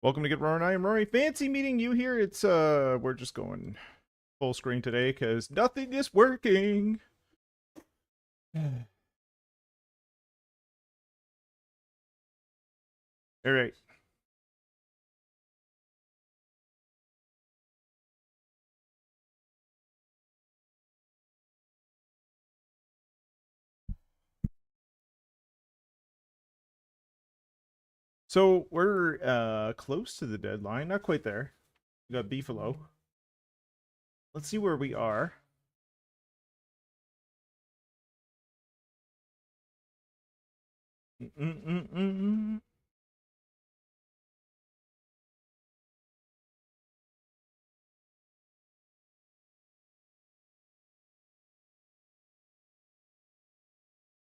Welcome to Get Roaring. I am Rory. Fancy meeting you here. It's we're just going full screen today because nothing is working. All right. So we're close to the deadline. Not quite there. We got Beefalo. Let's see where we are. Mm-mm-mm-mm.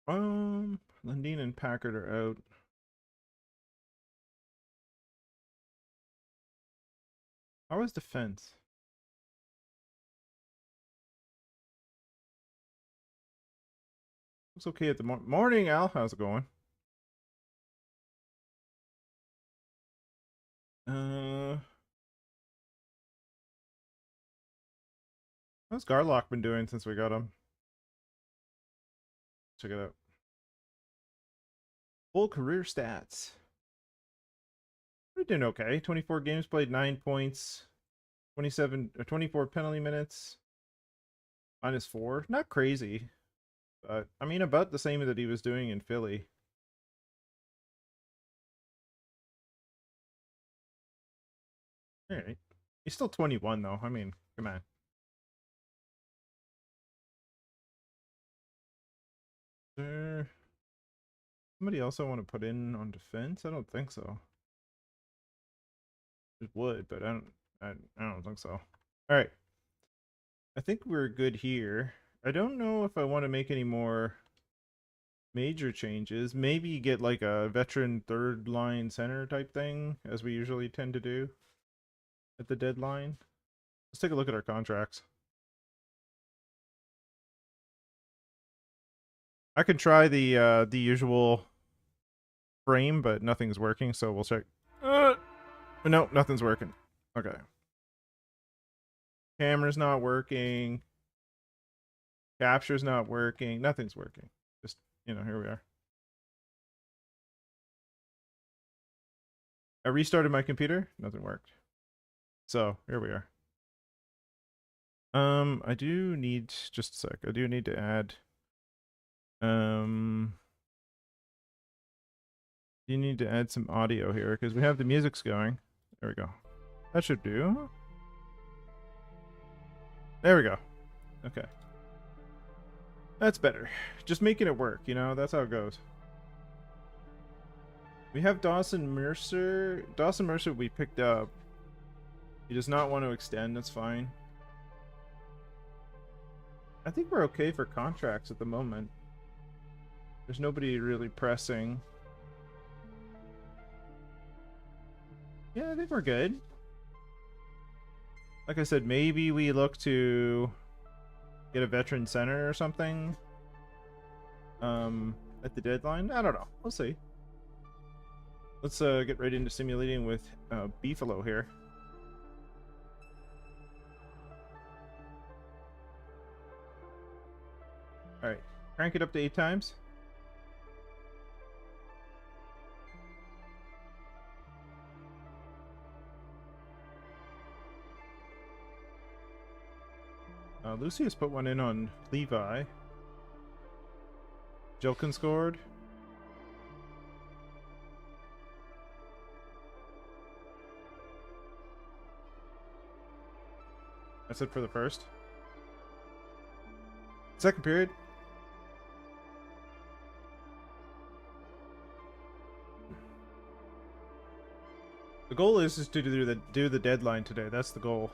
Lundin and Packard are out. How is defense? Looks okay at the morning, Al. How's it going? Uh, how's Garlock been doing since we got him? Check it out. Full career stats. We're doing okay. 24 games played, 9 points, 27 or 24 penalty minutes, -4. Not crazy, but I mean about the same that he was doing in Philly. All right. He's still 21 though. I mean, come on. There somebody else I want to put in on defense? I don't think so. It would, but I don't think so. All right. I think we're good here. I don't know if I want to make any more major changes. Maybe get like a veteran third line center type thing, as we usually tend to do at the deadline. Let's take a look at our contracts. I can try the usual frame, but nothing's working, so we'll check. No, nothing's working. Okay. Camera's not working. Capture's not working. Nothing's working. Just, here we are. I restarted my computer. Nothing worked. So, here we are. I do need, just a sec. I do need to add, you need to add some audio here because we have the music's going. There we go. That should do. There we go. Okay. That's better. Just making it work, that's how it goes. We have Dawson Mercer. Dawson Mercer we picked up. He does not want to extend, that's fine. I think we're okay for contracts at the moment. There's nobody really pressing. Yeah, I think we're good. Like I said, maybe we look to get a veteran center or something at the deadline. I don't know. We'll see. Let's get right into simulating with Beefalo here. Alright, crank it up to 8 times. Lucius put one in on Levi. Jilkin scored. That's it for the first. Second period. The goal is to do the deadline today. That's the goal.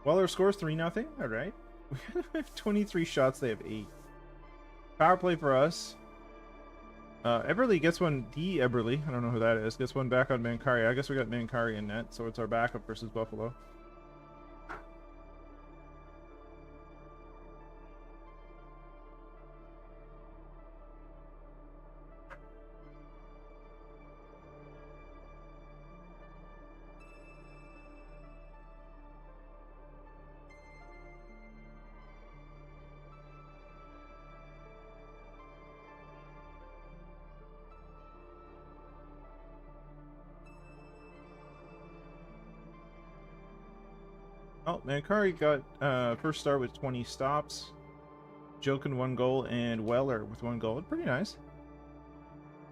Weller scores 3-0. All right. We have 23 shots. They have 8. Power play for us. Eberle gets one. Eberle, I don't know who that is. Gets one back on Mankari. I guess we got Mankari in net, so it's our backup versus Buffalo. Oh, Mankari got first start with 20 stops. Jokin 1 goal and Weller with 1 goal. Pretty nice.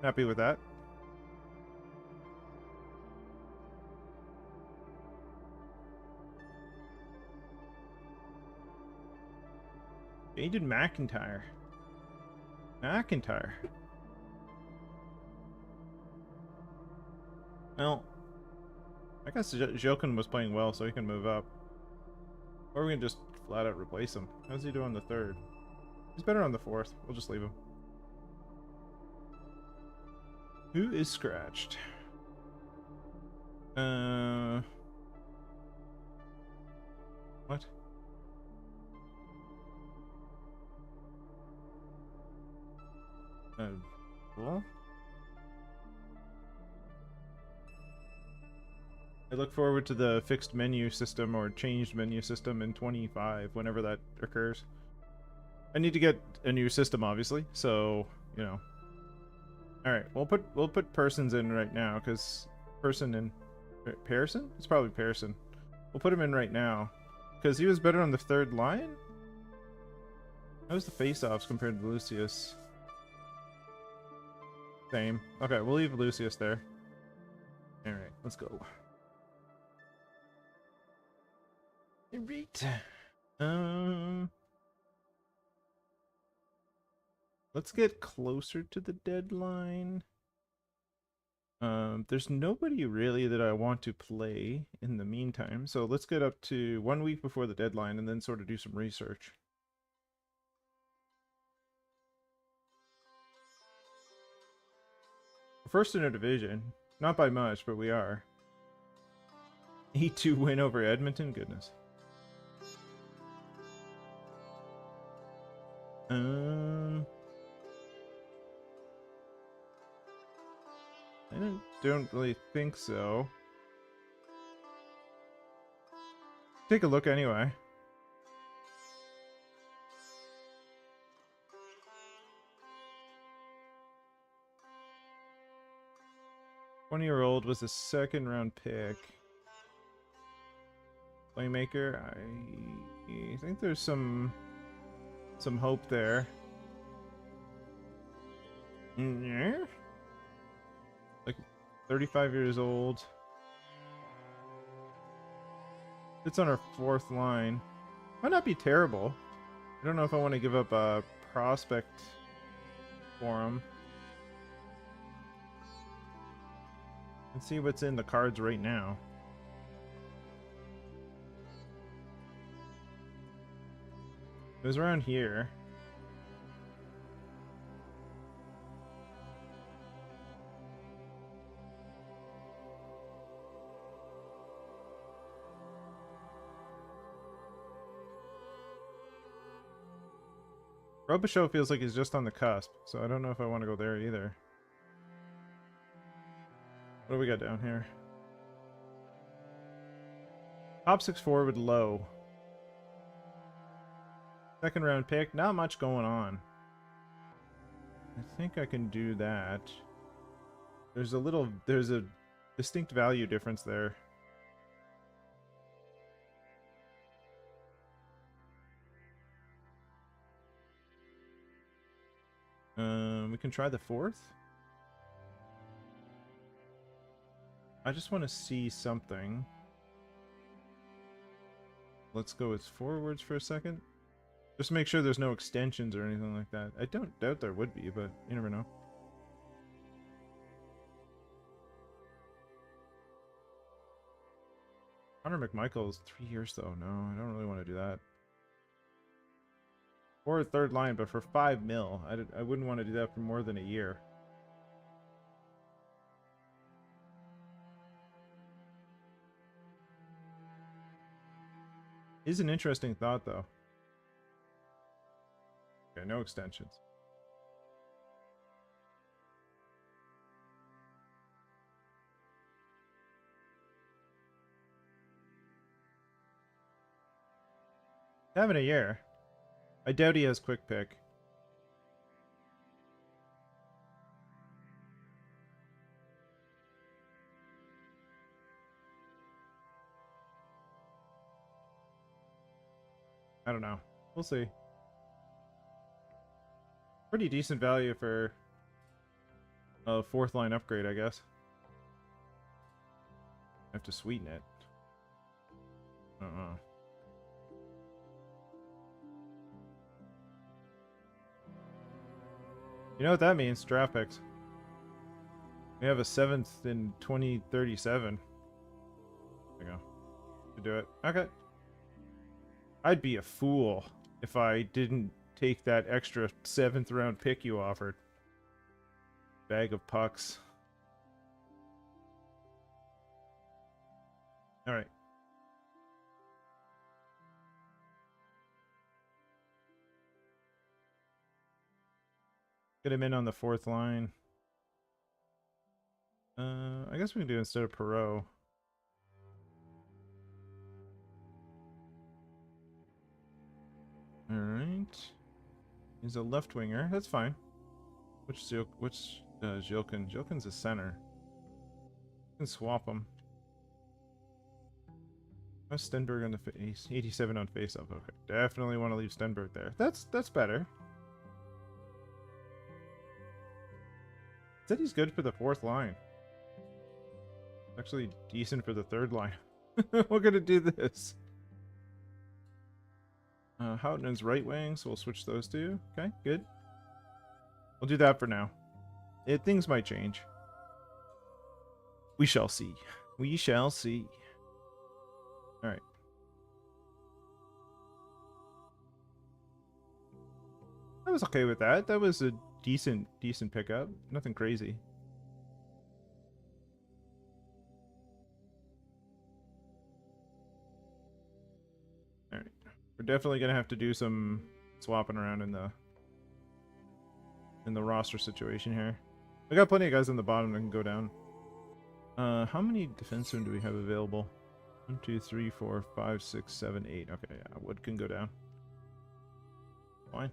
Happy with that. Jaden McIntyre. Well, I guess Jokin was playing well, so he can move up. Or we can just flat out replace him. How's he doing on the third? He's better on the fourth. We'll just leave him. Who is scratched? What? Well, I look forward to the fixed menu system or changed menu system in 25, whenever that occurs. I need to get a new system, obviously, so, you know. Alright, we'll put persons in right now, because person in Pearson? It's probably Pearson. We'll put him in right now. Because he was better on the third line? How's the face-offs compared to Lucius? Same. Okay, we'll leave Lucius there. Alright, let's go. Alright. Let's get closer to the deadline. There's nobody really that I want to play in the meantime, so let's get up to 1 week before the deadline and then sort of do some research. We're first in our division. Not by much, but we are. 8-2 win over Edmonton? Goodness. I don't really think so. Take a look anyway. Twenty-year-old was a second-round pick. Playmaker, I think there's some hope there. Yeah. Like 35 years old. It's on our fourth line. Might not be terrible. I don't know if I want to give up a prospect for him. Let's see what's in the cards right now. It was around here. Robichaud feels like he's just on the cusp, so I don't know if I want to go there either. What do we got down here? Top 6 forward low. Second round pick, not much going on. I think I can do that. There's a distinct value difference there. We can try the fourth. I just want to see something. Let's go with forwards for a second. Just make sure there's no extensions or anything like that. I don't doubt there would be, but you never know. Connor McMichael's 3 years though. No, I don't really want to do that. Or a third line, but for 5 mil. I wouldn't want to do that for more than a year. Is an interesting thought though. Okay, no extensions. Having a year. I doubt he has quick pick. I don't know. We'll see. Pretty decent value for a fourth line upgrade, I guess. I have to sweeten it. You know what that means? Draft picks. We have a 7th in 2037. There you go. To do it. Okay. I'd be a fool if I didn't take that extra 7th round pick you offered. Bag of pucks. Alright. Get him in on the 4th line. I guess we can do instead of Perot. Alright. He's a left winger. That's fine. Which Zilkin? Zilkin's a center. You can swap him. How's Stenberg on the face? 87 on face-off. Okay. Definitely want to leave Stenberg there. That's better. Said he's good for the 4th line. Actually decent for the 3rd line. We're gonna do this. Houghton's right wing, so we'll switch those two. Okay, good. We'll do that for now. Things might change. We shall see. We shall see. Alright. I was okay with that. That was a decent pickup. Nothing crazy. Alright. We're definitely gonna have to do some swapping around in the roster situation here. We got plenty of guys on the bottom that can go down. How many defensemen do we have available? 1, 2, 3, 4, 5, 6, 7, 8. Okay, yeah, Wood can go down. Fine.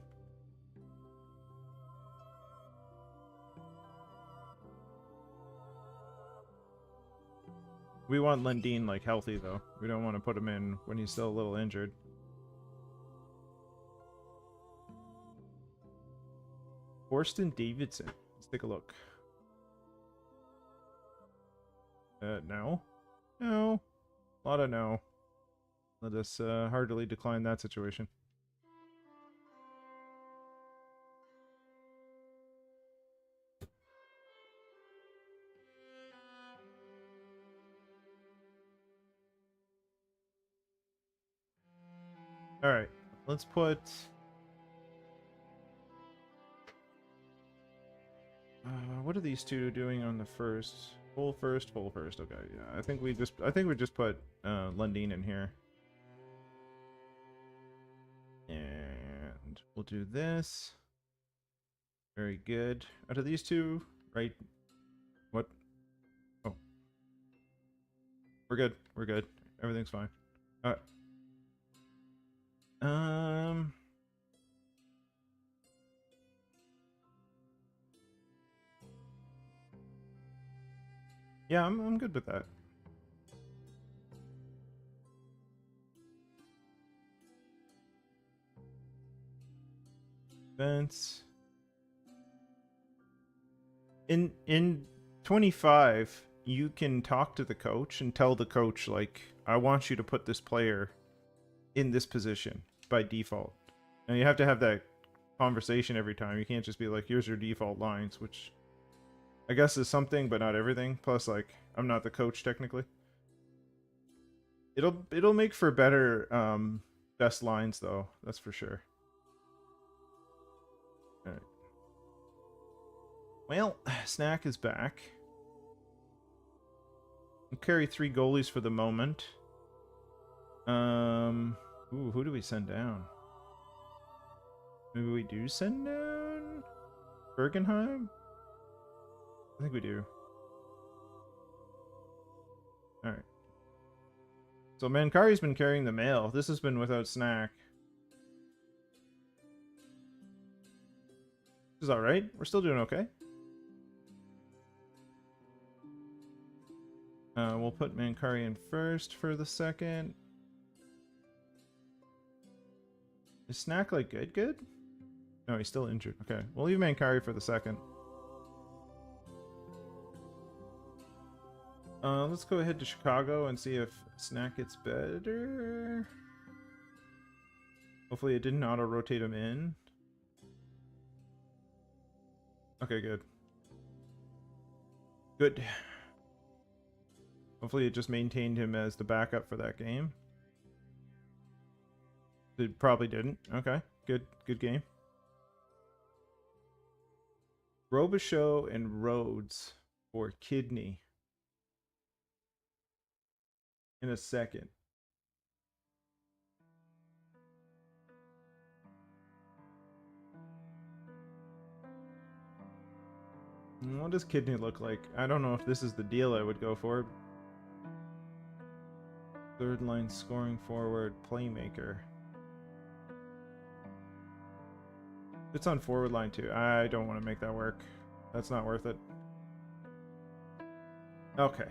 We want Lundin like healthy though. We don't want to put him in when he's still a little injured. Forston Davidson. Let's take a look. No. No. A lot of no. Let us heartily decline that situation. Alright. Let's put... what are these two doing on the first? Full first. Okay, yeah. I think we just put Lundin in here. And we'll do this. Very good. Out of these two, right? What? Oh. We're good. We're good. Everything's fine. Alright. Yeah, I'm good with that. Vince. In 25, you can talk to the coach and tell the coach, like, I want you to put this player in this position by default. Now you have to have that conversation every time. You can't just be like, here's your default lines, which I guess is something, but not everything. Plus, like, I'm not the coach technically. It'll make for better best lines though, that's for sure. Alright. Well, Snack is back. We'll carry 3 goalies for the moment. Ooh, who do we send down? Maybe we do send down Bergenheim? I think we do. Alright. So Mankari's been carrying the mail. This has been without Snack. This is alright. We're still doing okay. We'll put Mankari in first for the second. Is Snack like good? No, he's still injured. Okay, we'll leave Mancari for the second. Let's go ahead to Chicago and see if Snack gets better. Hopefully it didn't auto-rotate him in. Okay, good. Good. Hopefully it just maintained him as the backup for that game. It probably didn't. Okay, good game. Robichaux and Rhodes for Kidney in a second. What does Kidney look like? I don't know if this is the deal I would go for. Third line scoring forward, playmaker. It's on forward line too. I don't want to make that work. That's not worth it. Okay.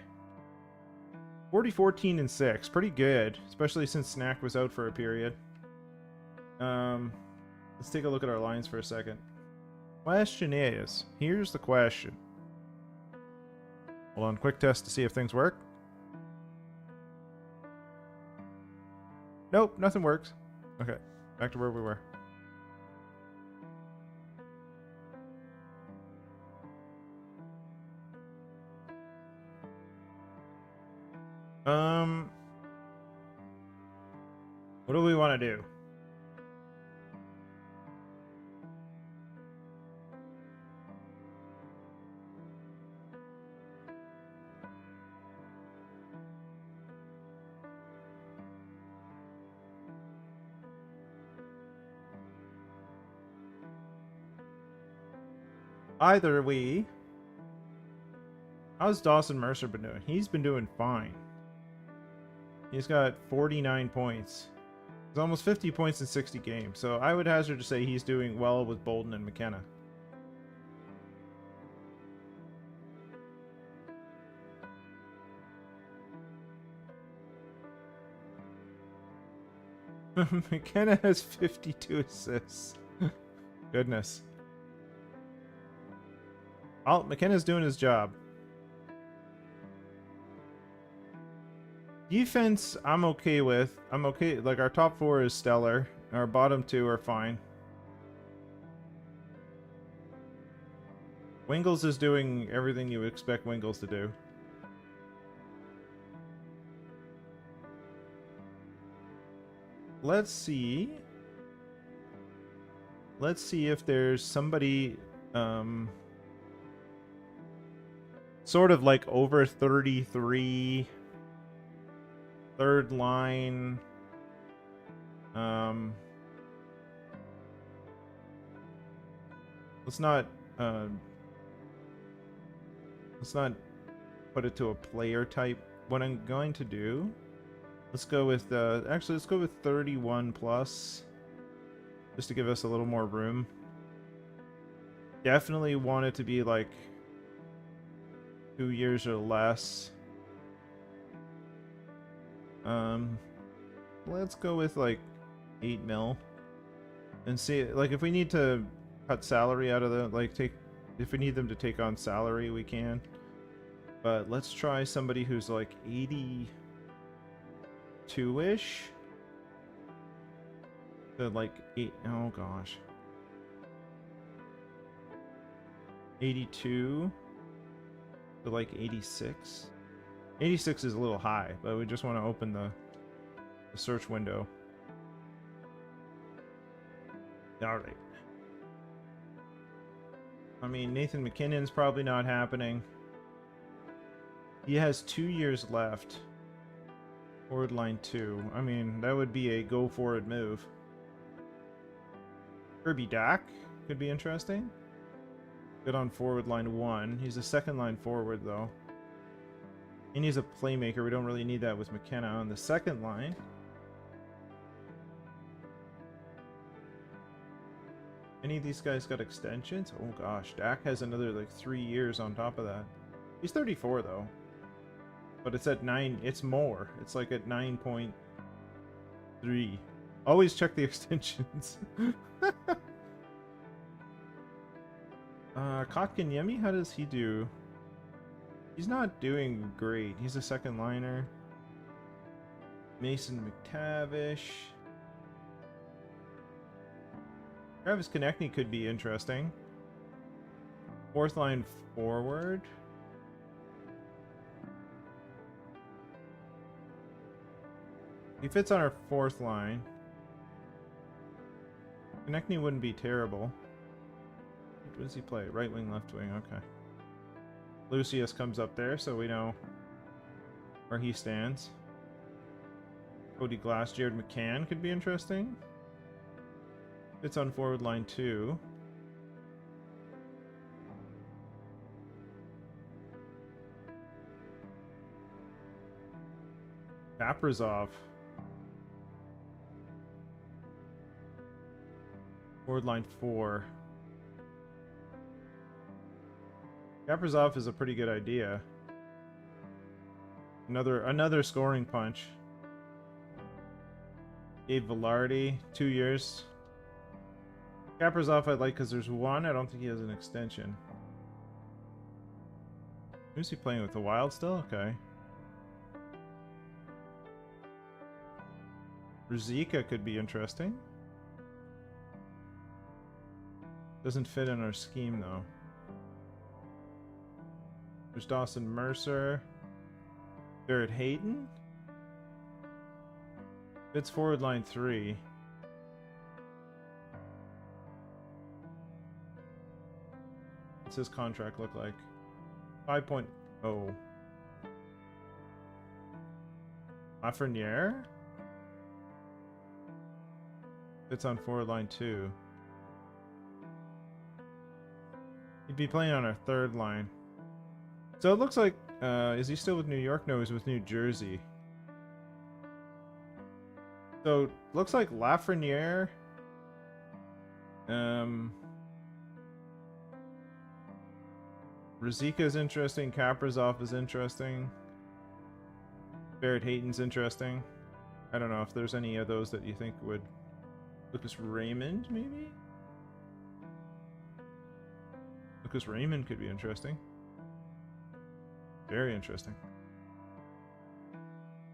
40, 14, and 6. Pretty good, especially since Snack was out for a period. Let's take a look at our lines for a second. Question is, here's the question. Hold on, quick test to see if things work. Nope, nothing works. Okay, back to where we were. What do we want to do? Either we... How's Dawson Mercer been doing? He's been doing fine. He's got 49 points. He's almost 50 points in 60 games. So I would hazard to say he's doing well with Bolton and McKenna. McKenna has 52 assists. Goodness. McKenna's doing his job. Defense, I'm okay with. I'm okay. Like, our top 4 is stellar. Our bottom 2 are fine. Wingles is doing everything you would expect Wingles to do. Let's see. Let's see if there's somebody sort of like over 33 third line let's not put it to a player type. What I'm going to do, let's go with actually let's go with 31 plus just to give us a little more room. Definitely want it to be like 2 years or less. Let's go with like 8 mil and see, like, if we need to cut salary out of the, like, if we need them to take on salary, we can. But let's try somebody who's like 82-ish to like 8. Oh gosh, 82 to like 86. 86 is a little high, but we just want to open the search window. Alright. I mean, Nathan McKinnon's probably not happening. He has 2 years left. Forward line 2. I mean, that would be a go-forward move. Kirby Dack could be interesting. Good on forward line 1. He's a second line forward, though. He needs a playmaker. We don't really need that with McKenna on the second line. Any of these guys got extensions? Oh gosh, Dak has another like 3 years on top of that. He's 34 though. But it's at 9, it's more. It's like at 9.3. Always check the extensions. Kotkaniemi, how does he do? He's not doing great. He's a second liner. Mason McTavish. Travis Konechny could be interesting. Fourth line forward. He fits on our fourth line. Konechny wouldn't be terrible. What does he play? Right wing, left wing. Okay. Lucius comes up there, so we know where he stands. Cody Glass, Jared McCann could be interesting. Fits on forward line 2. Kaprizov. Forward line 4. Kaprizov is a pretty good idea. Another scoring punch. Gabe Velarde, 2 years. Kaprizov I'd like because there's one. I don't think he has an extension. Who's he playing with? The Wild still? Okay. Ruzicka could be interesting. Doesn't fit in our scheme though. There's Dawson Mercer. Barrett Hayton. Fits forward line 3. What's his contract look like? 5.0. Lafreniere? Fits on forward line 2. He'd be playing on our third line. So it looks like, is he still with New York? No, he's with New Jersey. So, looks like Lafreniere. Ruzicka is interesting. Kaprizov is interesting. Barrett Hayton's interesting. I don't know if there's any of those that you think would... Lucas Raymond, maybe? Lucas Raymond could be interesting. Very interesting.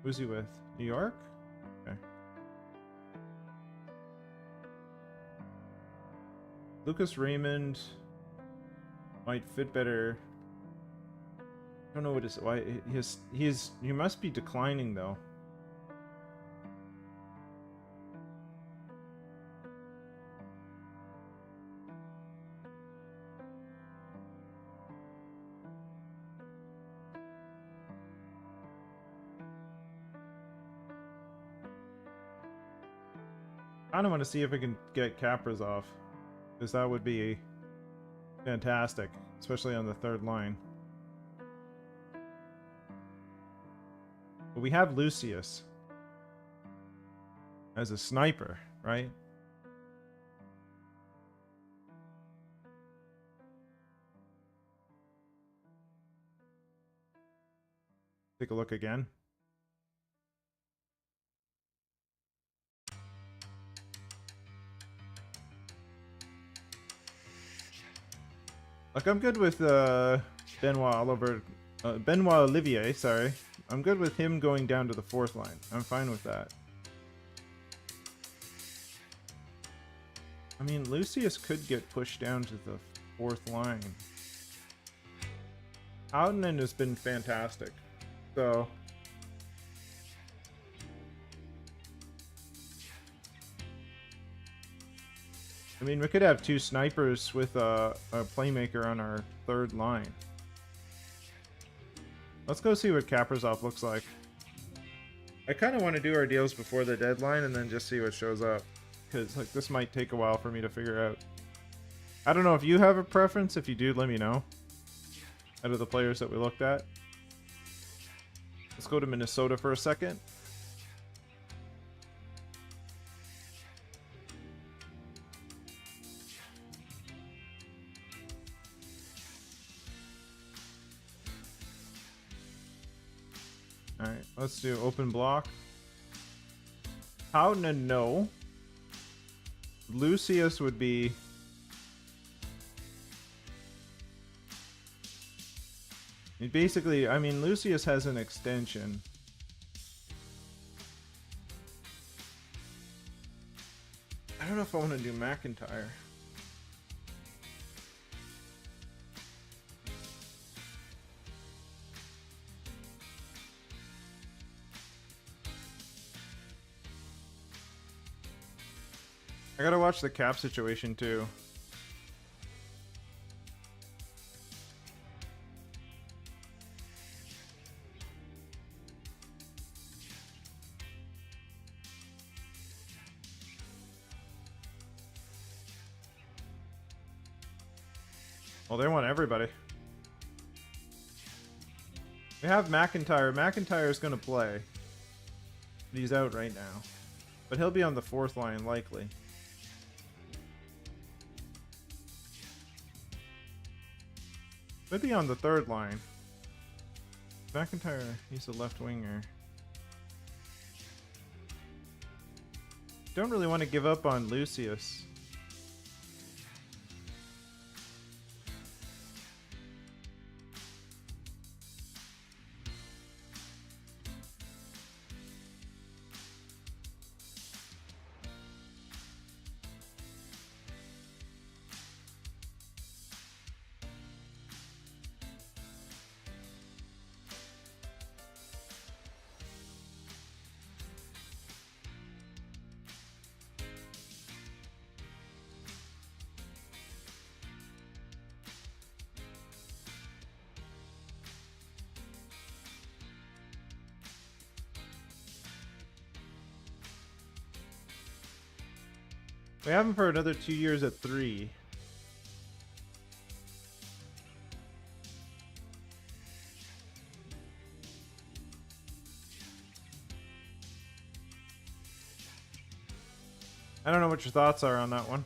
Who's he with? New York? Okay. Lucas Raymond might fit better. I don't know what his... Why he must be declining though. I don't want to see if I can get Kaprizov, because that would be fantastic, especially on the third line. But we have Lucius as a sniper, right? Take a look again. Like, I'm good with Benoit Olivier, sorry. I'm good with him going down to the fourth line. I'm fine with that. I mean, Lucius could get pushed down to the fourth line. Howden has been fantastic. So... I mean, we could have 2 snipers with a playmaker on our third line. Let's go see what Kaprizov looks like. I kind of want to do our deals before the deadline and then just see what shows up. Because like this might take a while for me to figure out. I don't know if you have a preference. If you do, let me know. Out of the players that we looked at. Let's go to Minnesota for a second. Alright, let's do open block. Howden, no. Lucius would be... Basically, I mean, Lucius has an extension. I don't know if I want to do McIntyre. I gotta watch the cap situation too. Well, they want everybody. We have McIntyre. McIntyre is going to play. But he's out right now. But he'll be on the 4th line, likely. Could be on the 3rd line. McIntyre, he's a left winger. Don't really want to give up on Lucius. We have him for another 2 years at 3. I don't know what your thoughts are on that one.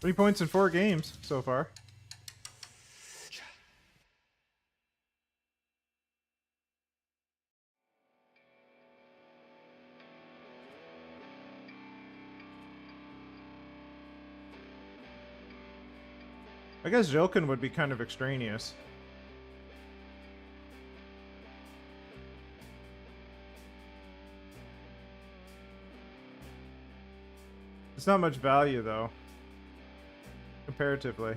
Three points in 4 games so far. I guess Jokin would be kind of extraneous. It's not much value though. Comparatively.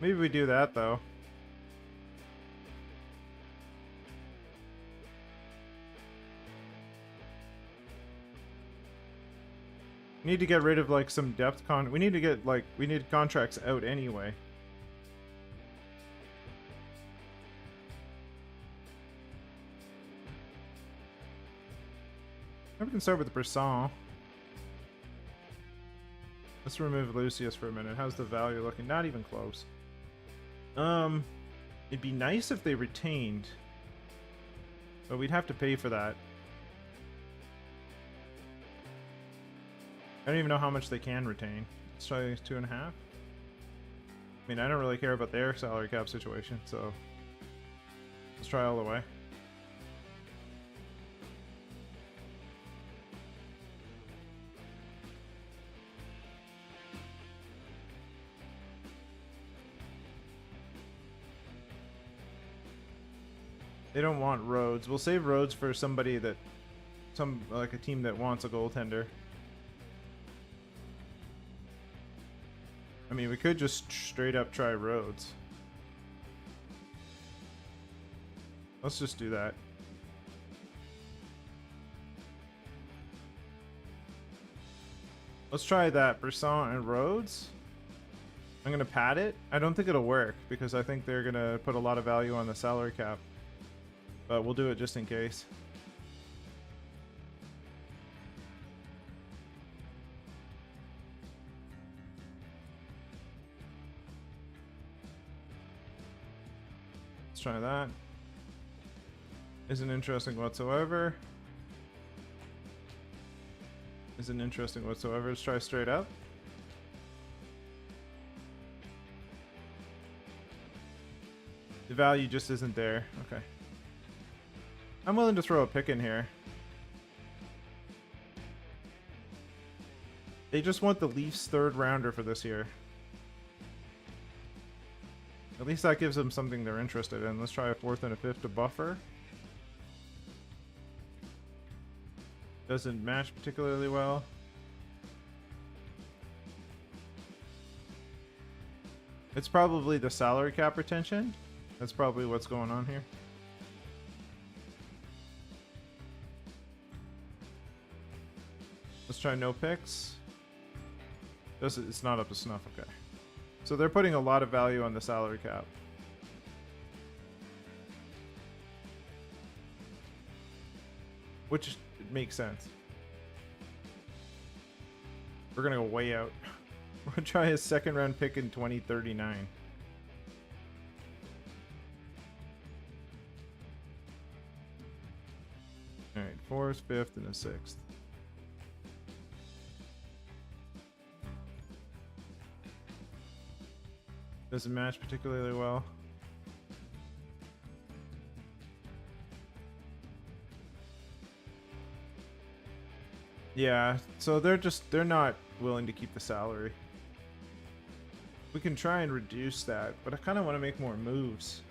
Maybe we do that though. We need to get rid of like some depth we need to get like, we need contracts out anyway. We can start with Brisson. Let's remove Lucius for a minute. How's the value looking? Not even close. It'd be nice if they retained, but we'd have to pay for that. I don't even know how much they can retain. Let's try 2.5. I mean, I don't really care about their salary cap situation, so let's try all the way. They don't want Rhodes. We'll save Rhodes for somebody that, like a team that wants a goaltender. I mean, we could just straight up try Rhodes. Let's just do that. Let's try that. Brisson and Rhodes. I'm going to pad it. I don't think it'll work because I think they're going to put a lot of value on the salary cap. But we'll do it just in case. Let's try that. Isn't interesting whatsoever. isn't interesting whatsoever. Let's try straight up. The value just isn't there. Okay. I'm willing to throw a pick in here. They just want the Leafs' third rounder for this year. At least that gives them something they're interested in. Let's try a fourth and a fifth to buffer. Doesn't match particularly well. It's probably the salary cap retention. That's probably what's going on here. Let's try no picks. It's not up to snuff, okay. So they're putting a lot of value on the salary cap. Which makes sense. We're gonna go way out. We're gonna try a second round pick in 2039. Alright, fourth, fifth, and a sixth. Doesn't match particularly well. Yeah, so they're not willing to keep the salary. We can try and reduce that, but I kind of want to make more moves.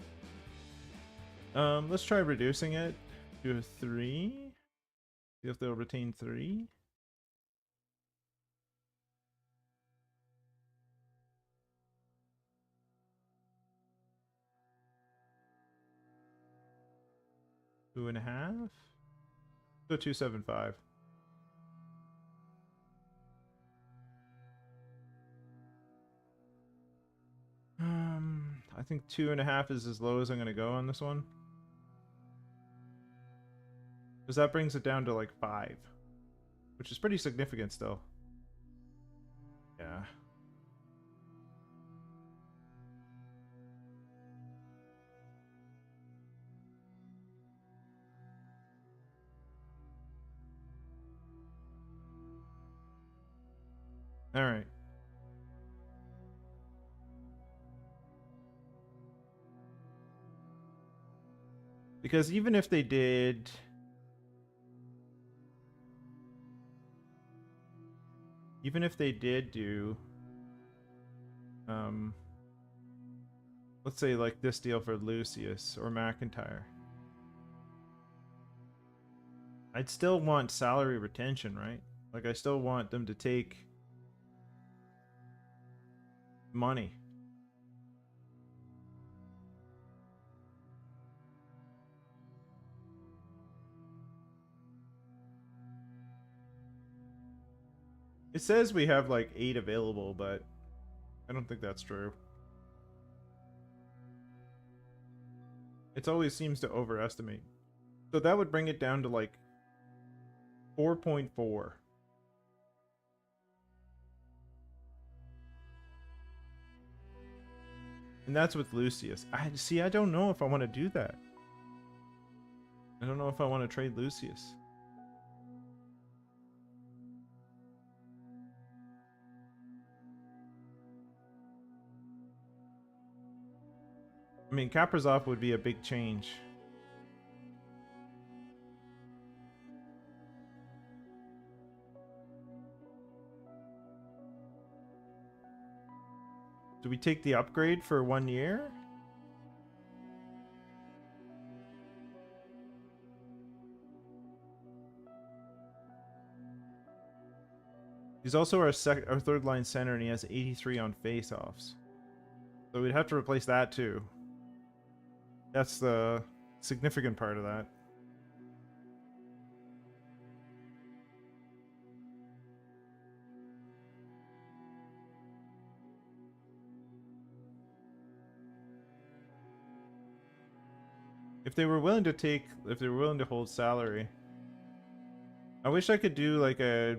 Let's try reducing it to a 3. See if they'll retain 3. Two and a half. Go 275. I think 2.5 is as low as I'm gonna go on this one. Because that brings it down to like 5. Which is pretty significant still. Yeah. Alright. Because even if they did... Even if they did do... let's say like this deal for Lucius or McIntyre. I'd still want salary retention, right? Like I still want them to take money. It says we have like 8 available, but I don't think that's true. It always seems to overestimate. So that would bring it down to like 4.4. And that's with Lucius. I don't know if I want to do that. I don't know if I want to trade Lucius. I mean, Kaprizov would be a big change. Do we take the upgrade for 1 year? He's also our third line center, and he has 83 on faceoffs. So we'd have to replace that too. That's the significant part of that. If they were willing to hold salary, I wish I could do like a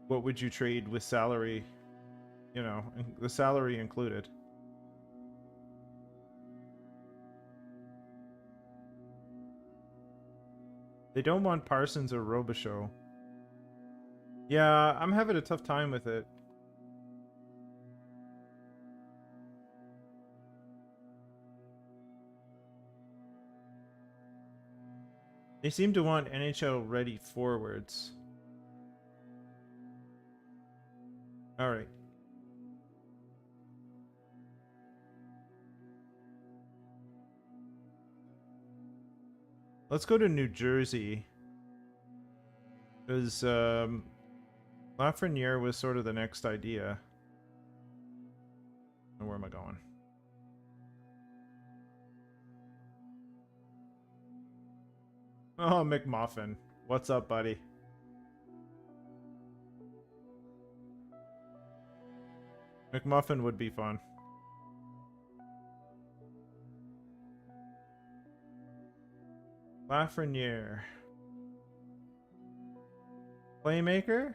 what would you trade with salary, you know, the salary included. They don't want Parsons or Robichaud. Yeah, I'm having a tough time with it. They seem to want NHL ready forwards. Alright. Let's go to New Jersey. Because Lafreniere was sort of the next idea. And where am I going? Oh, McMuffin. What's up, buddy? McMuffin would be fun. Lafreniere. Playmaker?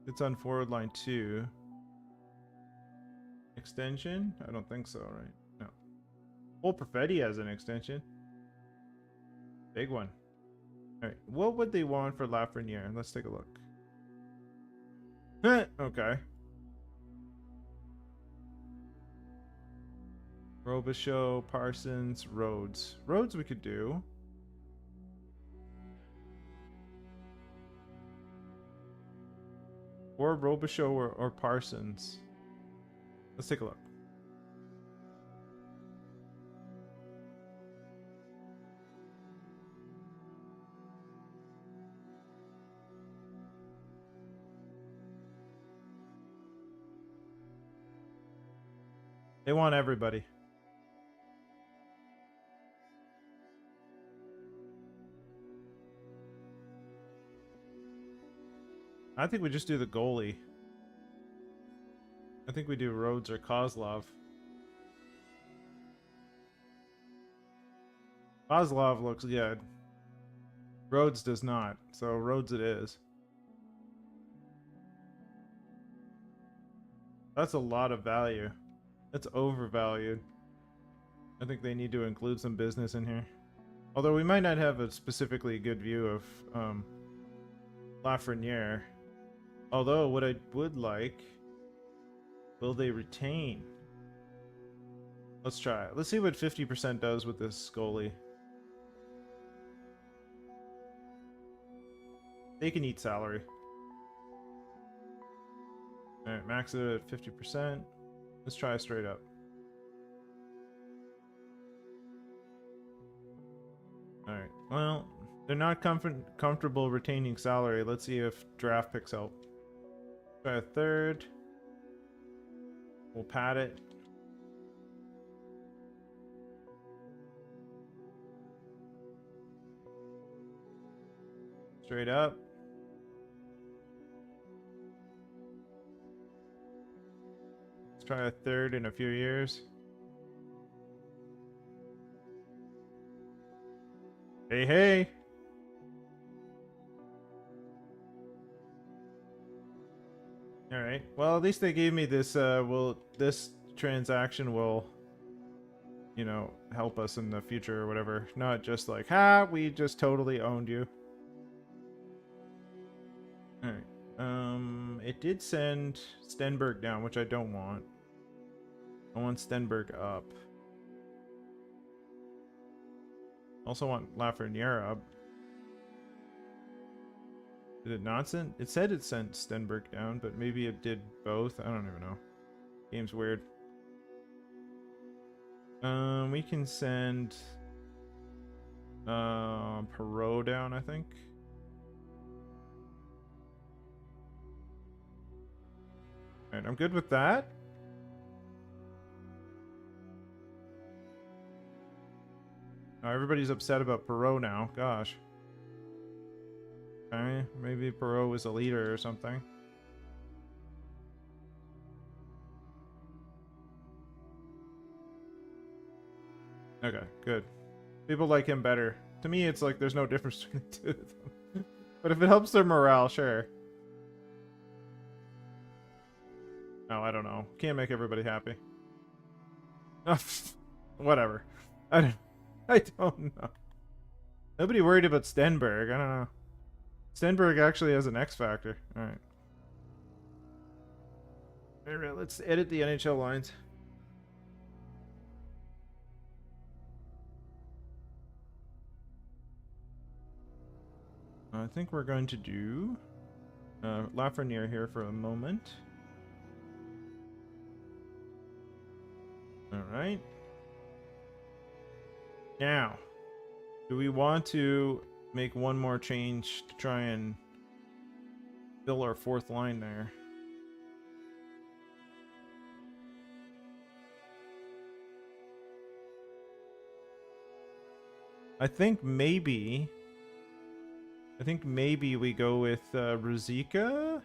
It's on forward line 2. Extension? I don't think so, right? No. Well, Perfetti has an extension. Big one. Alright, what would they want for Lafreniere? Let's take a look. Okay. Robichaux, Parsons, Rhodes. Rhodes we could do. Or Robichaux or Parsons. Let's take a look. They want everybody. I think we just do the goalie. I think we do Rhodes or Kozlov. Kozlov looks good. Rhodes does not, so Rhodes it is. That's a lot of value. That's overvalued. I think they need to include some business in here. Although we might not have a specifically good view of Lafreniere. Although what I would like, will they retain? Let's try it. Let's see what 50% does with this goalie. They can eat salary. Alright, max it at 50%. Let's try straight up. Alright, well, they're not comfortable retaining salary. Let's see if draft picks help. Try a third. We'll pad it. Straight up. Let's try a third in a few years. Hey, hey. All right. Well, at least they gave me this. This transaction will, you know, help us in the future or whatever. Not just like, ha, we just totally owned you. All right. It did send Stenberg down, which I don't want. I want Stenberg up. Also want Lafreniere up. Did it not send? It said it sent Stenberg down, but maybe it did both. I don't even know. Game's weird. We can send Perot down, I think. Alright, I'm good with that. Oh, everybody's upset about Perot now. Gosh. Okay, maybe Perot was a leader or something. Okay, good. People like him better. To me, it's like there's no difference between the two of them. But if it helps their morale, sure. No, I don't know. Can't make everybody happy. Whatever. I don't know. Nobody worried about Stenberg. I don't know. Stenberg actually has an X factor. All right. All right, let's edit the NHL lines. I think we're going to do Lafreniere here for a moment. All right. Now, do we want to make one more change to try and fill our fourth line there? I think maybe we go with Ruzicka.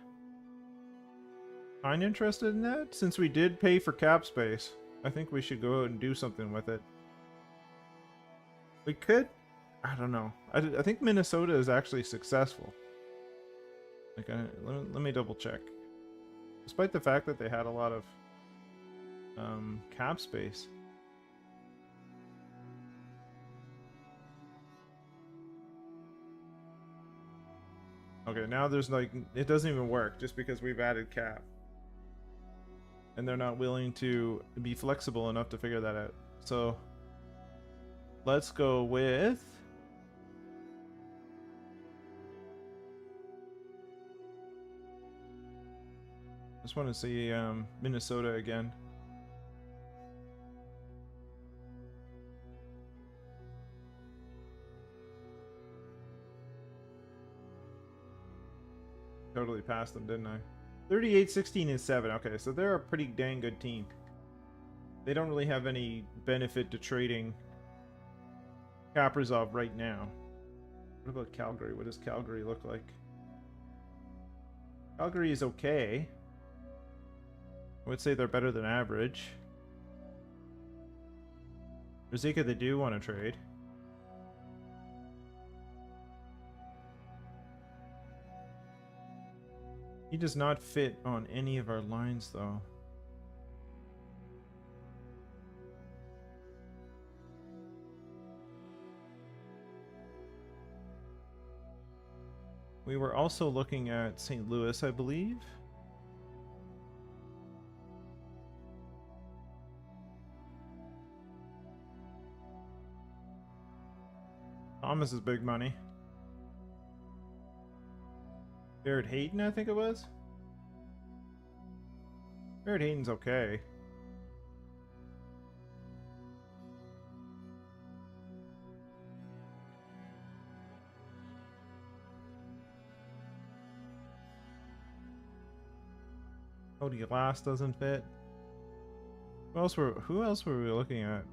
I'm interested in that. Since we did pay for cap space, I think we should go out and do something with it. We could, I don't know. I think Minnesota is actually successful. Like, let me double check. Despite the fact that they had a lot of cap space. Okay, now there's like, it doesn't even work just because we've added cap. And they're not willing to be flexible enough to figure that out. So, let's go with... Just want to see Minnesota again. Totally passed them, didn't I? 38, 16, and 7. Okay, so they're a pretty dang good team. They don't really have any benefit to trading Kaprizov right now. What about Calgary? What does Calgary look like? Calgary is okay. I would say they're better than average. Ruzicka, they do want to trade. He does not fit on any of our lines, though. We were also looking at St. Louis, I believe. Thomas is big money. Barrett Hayton, I think it was. Barrett Hayton's okay. Cody Glass doesn't fit. Who else were we looking at?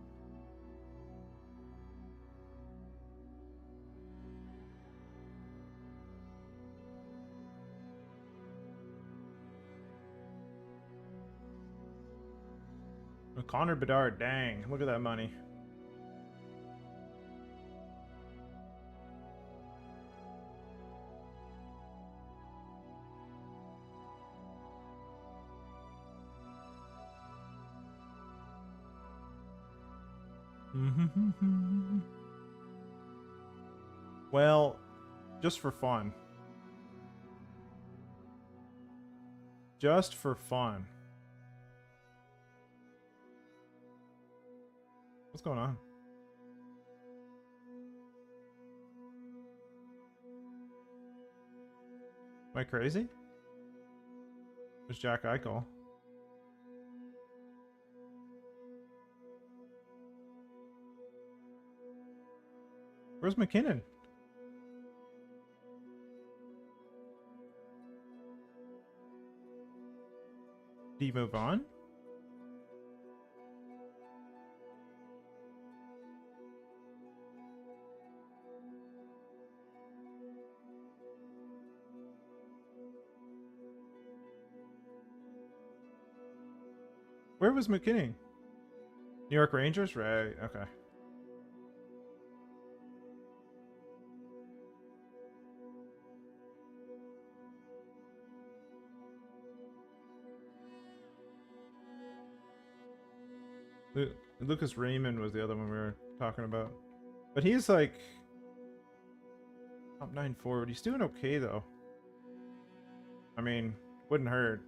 Connor Bedard, dang, look at that money. Well, just for fun. Just for fun. What's going on? Am I crazy? There's Jack Eichel. Where's McKinnon? Did he move on? Where was McKinnon? New York Rangers? Right, okay. Lucas Raymond was the other one we were talking about. But he's like... Top 9 forward. He's doing okay though. I mean, wouldn't hurt.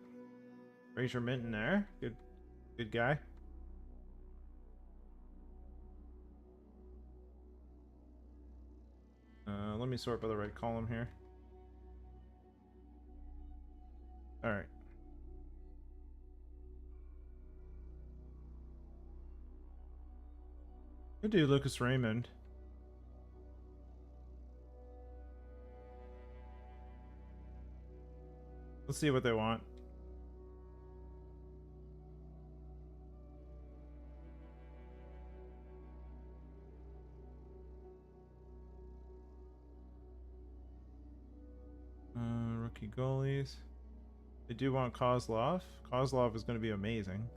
Fraser Minton there. Good guy. Let me sort by the right column here. Alright. Good dude, Lucas Raymond. Let's see what they want. Rookie goalies. They do want Kozlov. Kozlov is going to be amazing.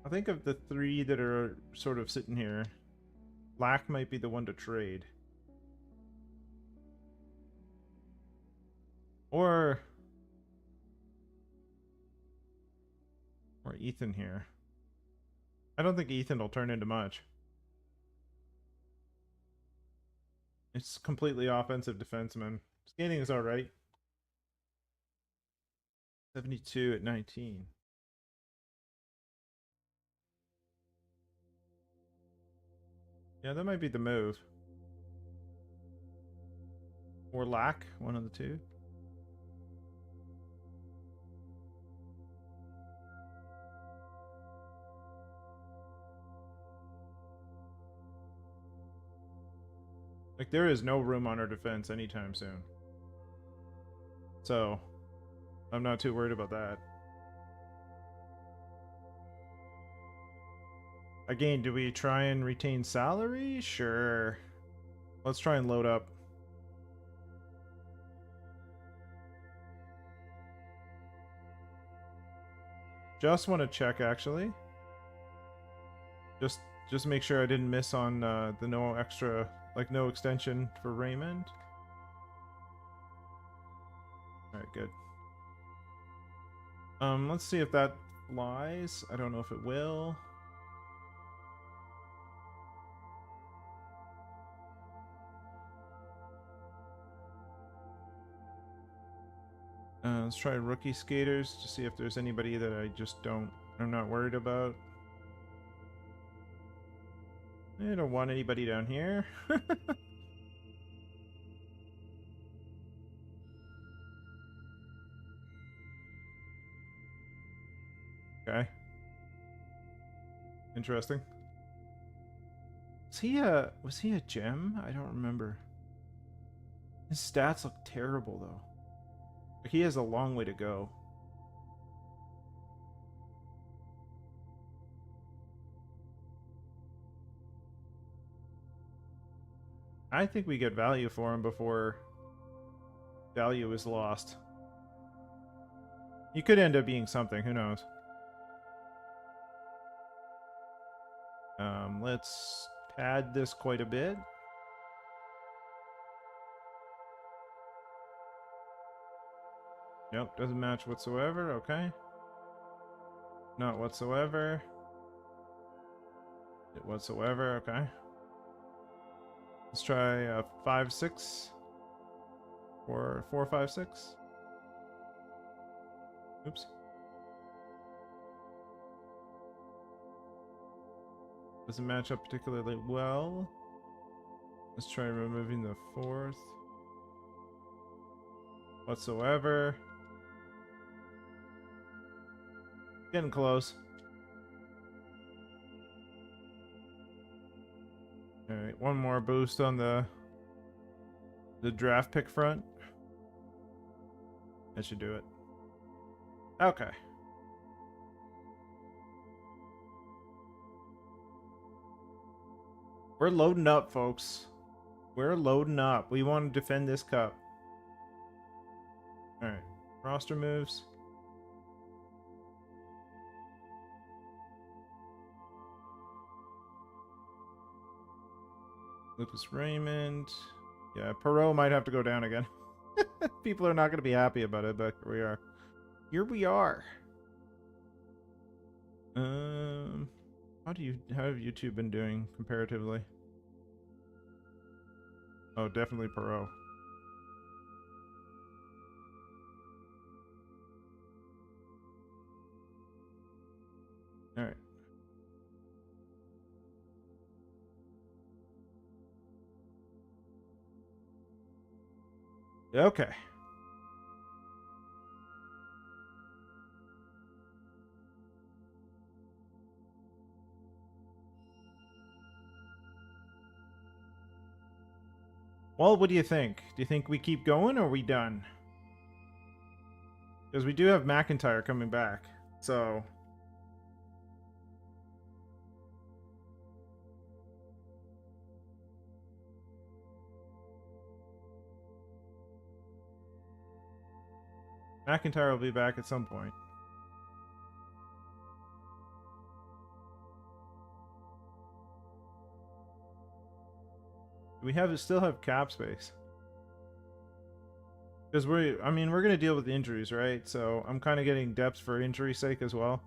I think of the three that are sort of sitting here, Lack might be the one to trade. Or Ethan here. I don't think Ethan will turn into much. It's completely offensive defenseman. Skating is alright. 72 at 19. Yeah, that might be the move. Or Lack, one of the two. Like, there is no room on our defense anytime soon. So, I'm not too worried about that. Again, do we try and retain salary? Sure. Let's try and load up. Just want to check, actually. Just make sure I didn't miss on the no extra, like no extension for Raymond. Alright, good. Let's see if that flies. I don't know if it will. Let's try rookie skaters to see if there's anybody that I'm not worried about. I don't want anybody down here. Okay. Interesting. Was he a gem? I don't remember. His stats look terrible though. He has a long way to go. I think we get value for him before value is lost. He could end up being something, who knows? Let's pad this quite a bit. Nope, doesn't match whatsoever. Okay. Not whatsoever. It whatsoever. Okay. Let's try 5-6 or 4-5-6. Oops. Doesn't match up particularly well. Let's try removing the fourth. Whatsoever. Getting close. Alright, one more boost on the draft pick front. That should do it. Okay. We're loading up, folks. We're loading up. We want to defend this cup. Alright. Roster moves. Lucas Raymond. Yeah, Perot might have to go down again. People are not going to be happy about it, but here we are. Here we are. How have you two been doing comparatively? Oh, definitely Perot. All right. Okay. Well, what do you think? Do you think we keep going or are we done? Because we do have McIntyre coming back, so... McIntyre will be back at some point. We still have cap space. Because we're going to deal with injuries, right? So I'm kind of getting depth for injury's sake as well.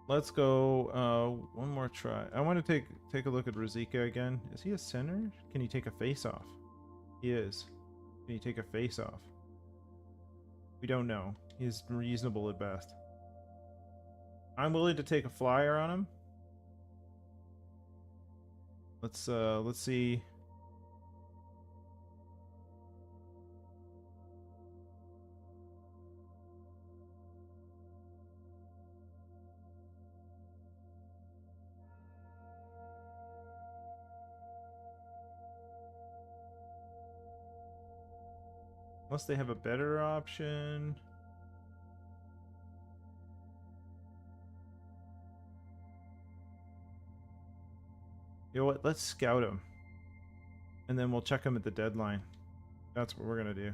Let's go one more try. I want to take a look at Ruzicka again. Is he a center? Can he take a face-off? He is. Can he take a face-off? We don't know. He's reasonable at best. I'm willing to take a flyer on him. Let's see. Unless they have a better option. You know what? Let's scout him. And then we'll check him at the deadline. That's what we're going to do.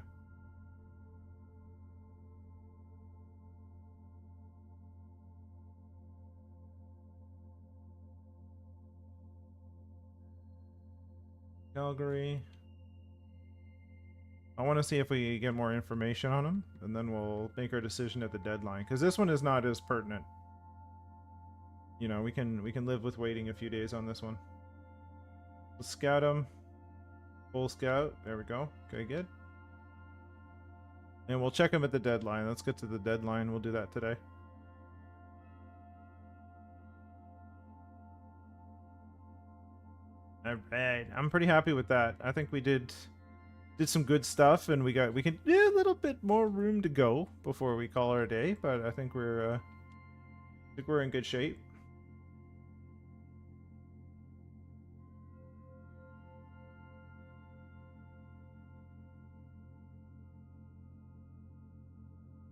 Calgary. I want to see if we get more information on him, and then we'll make our decision at the deadline. Because this one is not as pertinent. You know, we can live with waiting a few days on this one. We'll scout him. Full scout. There we go. Okay, good. And we'll check him at the deadline. Let's get to the deadline. We'll do that today. Alright. I'm pretty happy with that. I think we did some good stuff, and we can a little bit more room to go before we call our day, but I think we're in good shape.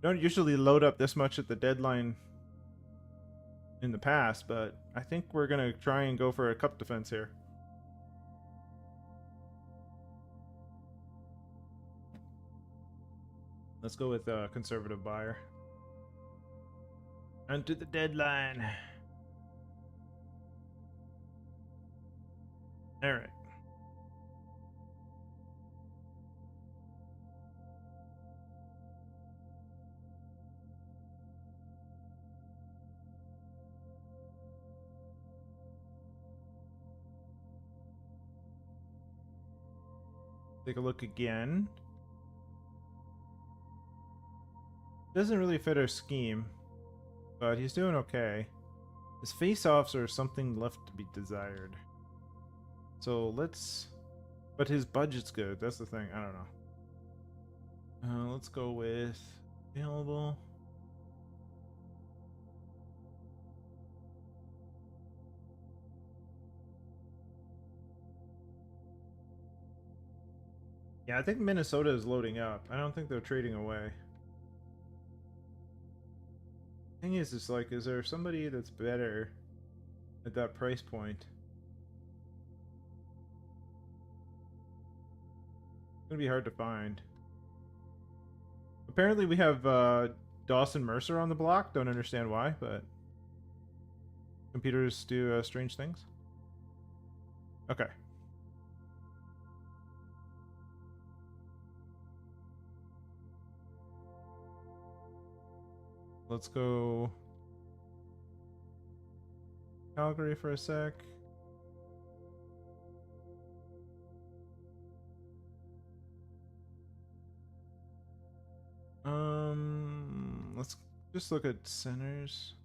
Don't usually load up this much at the deadline in the past, but I think we're gonna try and go for a cup defense here. Let's go with a conservative buyer. And to the deadline. All right. Take a look again. Doesn't really fit our scheme, but he's doing okay. His face-offs are something left to be desired. So let's... But his budget's good, that's the thing, I don't know. Let's go with... Available... Yeah, I think Minnesota is loading up. I don't think they're trading away. I Thing is like, is there somebody that's better at that price point? It's gonna be hard to find. Apparently we have Dawson Mercer on the block. Don't understand why, but computers do strange things. Okay. Let's go Calgary for a sec. Let's just look at centers.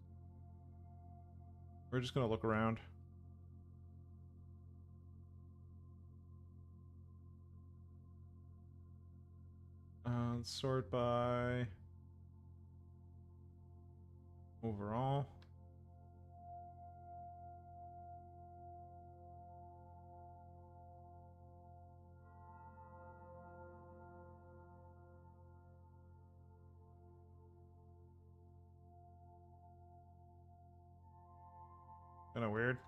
We're just gonna look around. Let's sort by overall. Kind of weird.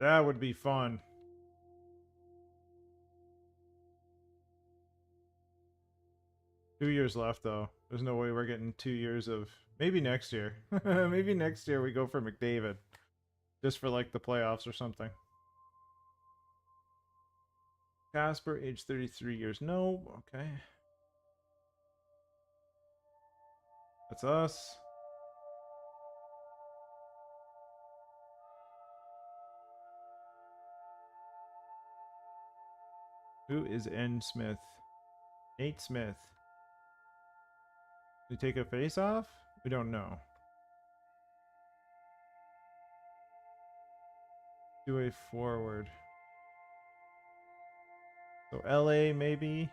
That would be fun. Two years left, though. There's no way we're getting 2 years of... Maybe next year. Maybe next year we go for McDavid. Just for, like, the playoffs or something. Casper, age 33 years. No. Okay. That's us. Who is N. Smith? Nate Smith. Did he take a face off? We don't know. Two-way forward. So LA maybe.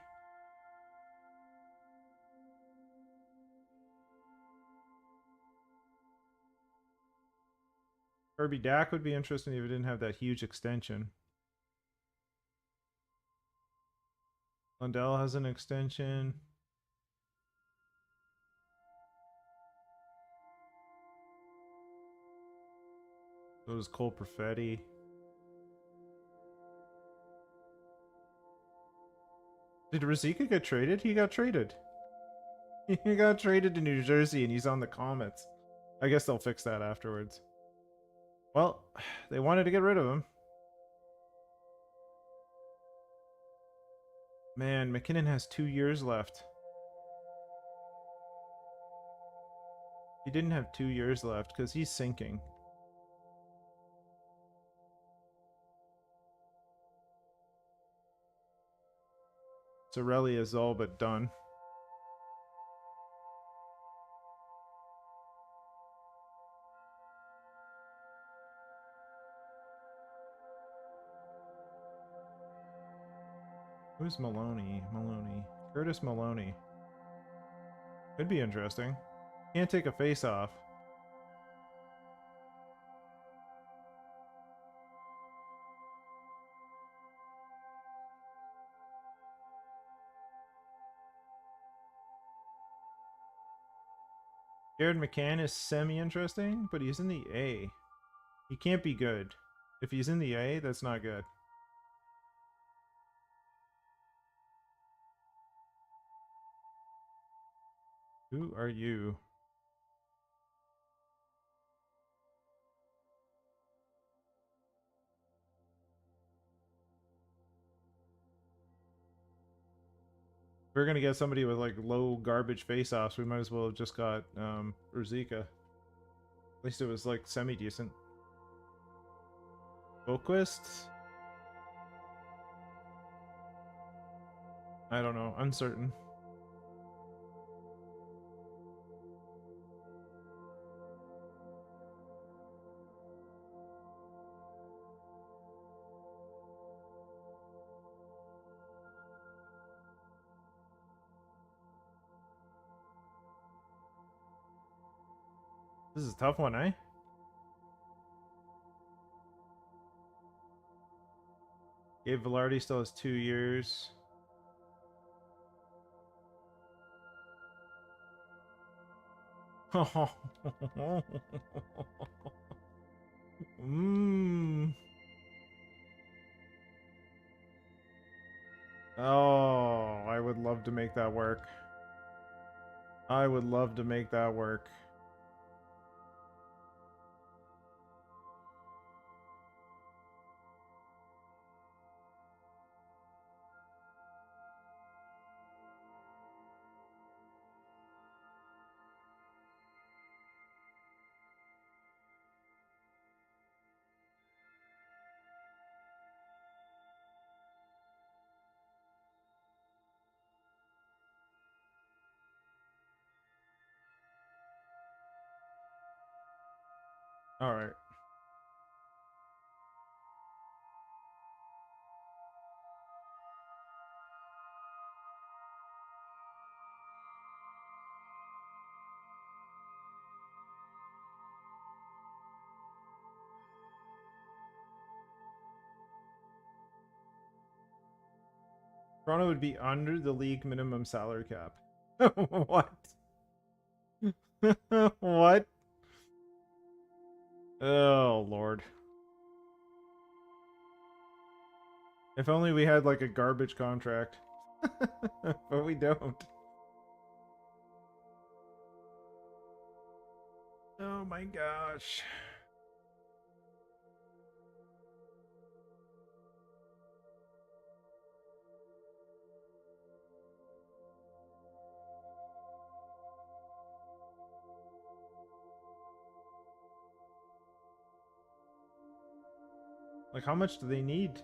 Kirby Dack would be interesting if it didn't have that huge extension. Lundell has an extension. So does Cole Perfetti. Did Ruzicka get traded? He got traded. He got traded to New Jersey and he's on the Comets. I guess they'll fix that afterwards. Well, they wanted to get rid of him. Man, McKinnon has 2 years left. He didn't have 2 years left because he's sinking. Sorelli is all but done. Who's Maloney? Curtis Maloney. Could be interesting. Can't take a face off. Jared McCann is semi-interesting, but he's in the A. He can't be good. If he's in the A, that's not good. Who are you? If we're gonna get somebody with like low garbage face-offs, we might as well have just got Ruzicka. At least it was like semi-decent. Boquist? I don't know. Uncertain. This is a tough one, eh? Gabe Velarde still has 2 years. Mmm. Oh, I would love to make that work. I would love to make that work. All right. Toronto would be under the league minimum salary cap. What? What? Oh, Lord. If only we had like a garbage contract. But we don't. Oh my gosh. Like, how much do they need?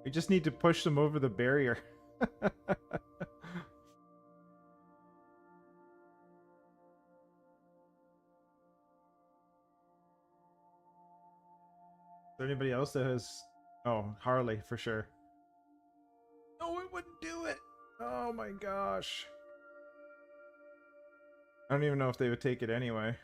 We just need to push them over the barrier. Is there anybody else that has... Oh, Harley, for sure. No, it wouldn't do it! Oh my gosh. I don't even know if they would take it anyway.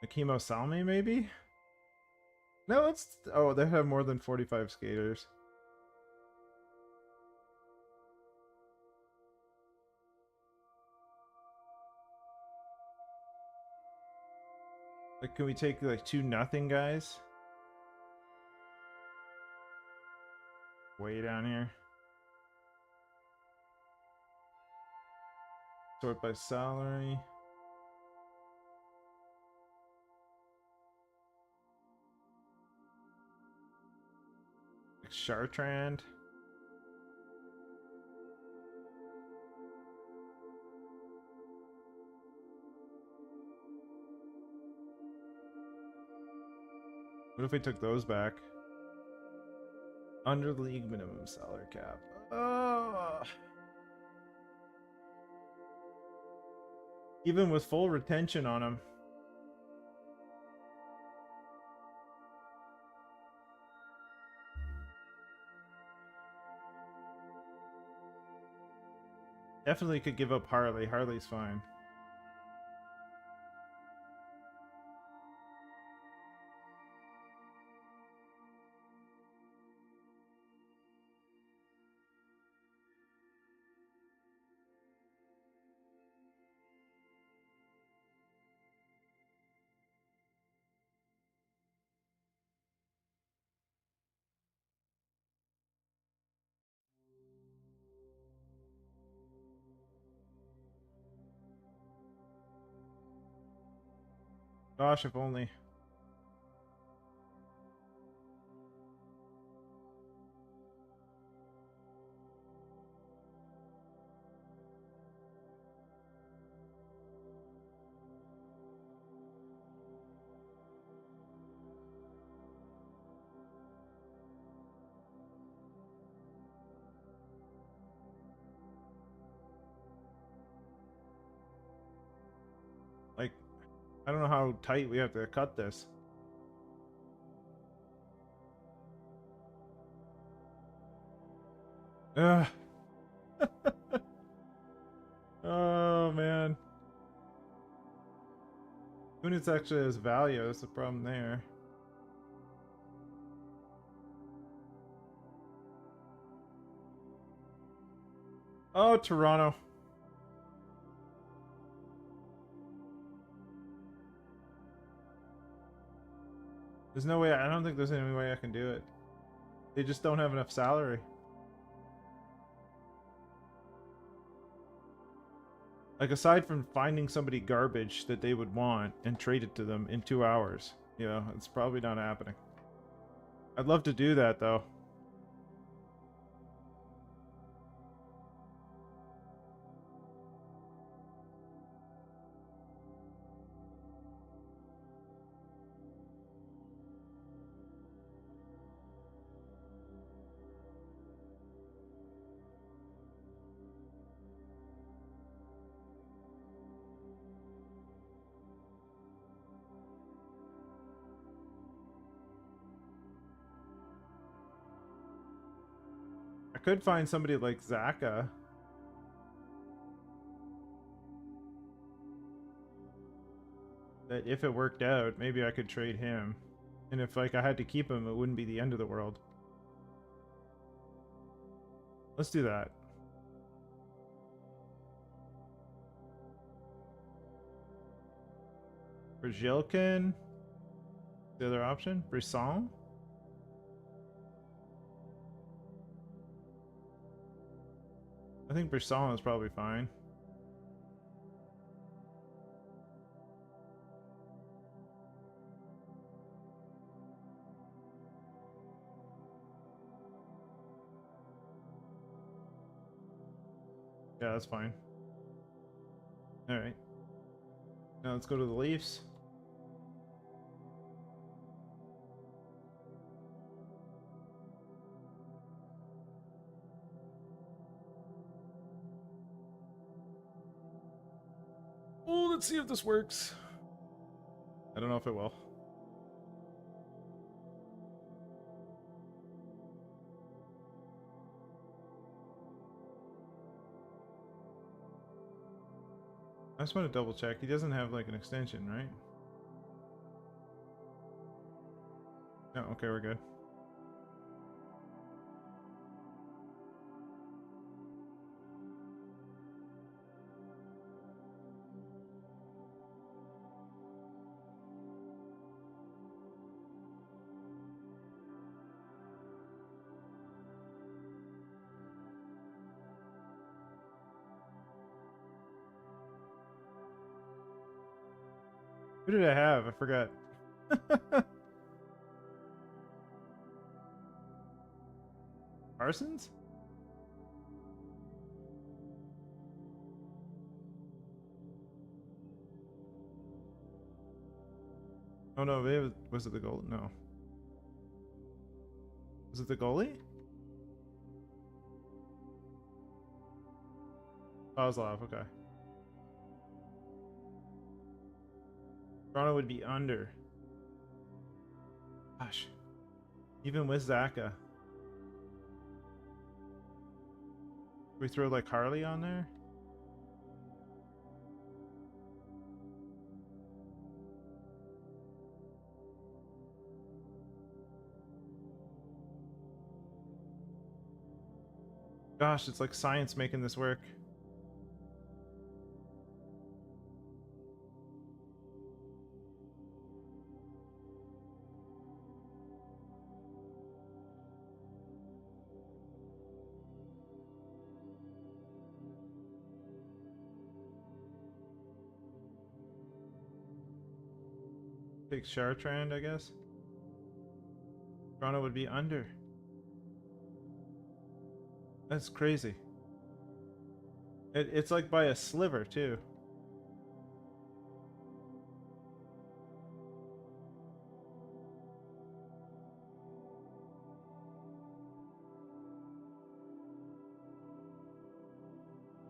Akimo Salmi, maybe? No, it's... Oh, they have more than 45 skaters. Like, can we take, like, 2-0 guys? Way down here. Sort by salary. Chartrand. What if we took those back? Under the league minimum salary cap. Oh. Even with full retention on them. Definitely could give up Harley. Harley's fine. Gosh, if only. I don't know how tight we have to cut this. Ugh. Oh man. When it's actually has value, that's the problem there. Oh, Toronto. There's no way, I don't think there's any way I can do it. They just don't have enough salary. Like, aside from finding somebody garbage that they would want and trade it to them in 2 hours, you know, it's probably not happening. I'd love to do that, though. I could find somebody like Zaka. That if it worked out, maybe I could trade him. And if like I had to keep him, it wouldn't be the end of the world. Let's do that. Brzilkin. The other option? Brisson? I think Brisson is probably fine. Yeah, that's fine. Alright. Now let's go to the Leafs. Oh, let's see if this works. I don't know if it will. I just want to double check. He doesn't have like an extension, right? No, okay, we're good. Who did I have? I forgot. Parsons? Oh no, was it the goal? No. Was it the goalie? Kozlov, okay. Toronto would be under. Gosh. Even with Zaka. We throw like Harley on there? Gosh, it's like science making this work. Take Chartrand, I guess. Toronto would be under. That's crazy. It's like by a sliver, too.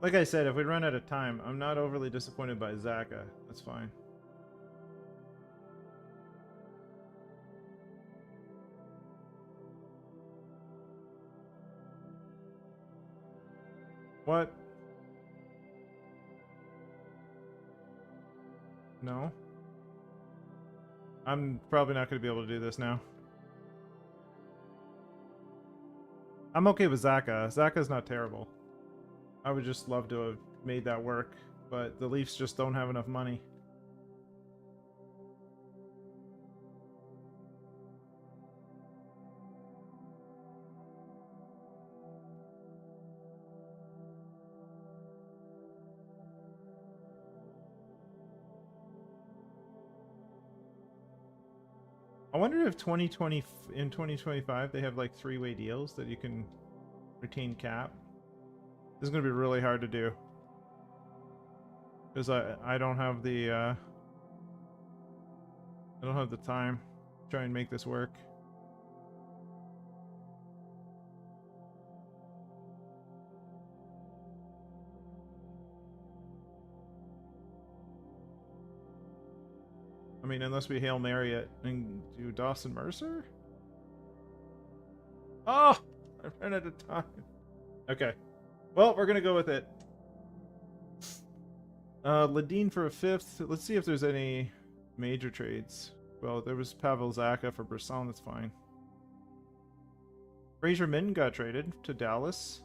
Like I said, if we run out of time, I'm not overly disappointed by Zaka. That's fine. What? No. I'm probably not going to be able to do this now. I'm okay with Zaka. Zaka's not terrible. I would just love to have made that work, but the Leafs just don't have enough money. I wonder if 2020 in 2025 they have like three-way deals that you can retain cap. This is gonna be really hard to do because I don't have the time to try and make this work. I mean, unless we Hail Mary it and do Dawson Mercer. Oh, I ran out of time. Okay. Well, we're gonna go with it. Ladine for a fifth. Let's see if there's any major trades. Well, there was Pavel Zacha for Brisson. That's fine. Fraser Minton got traded to Dallas.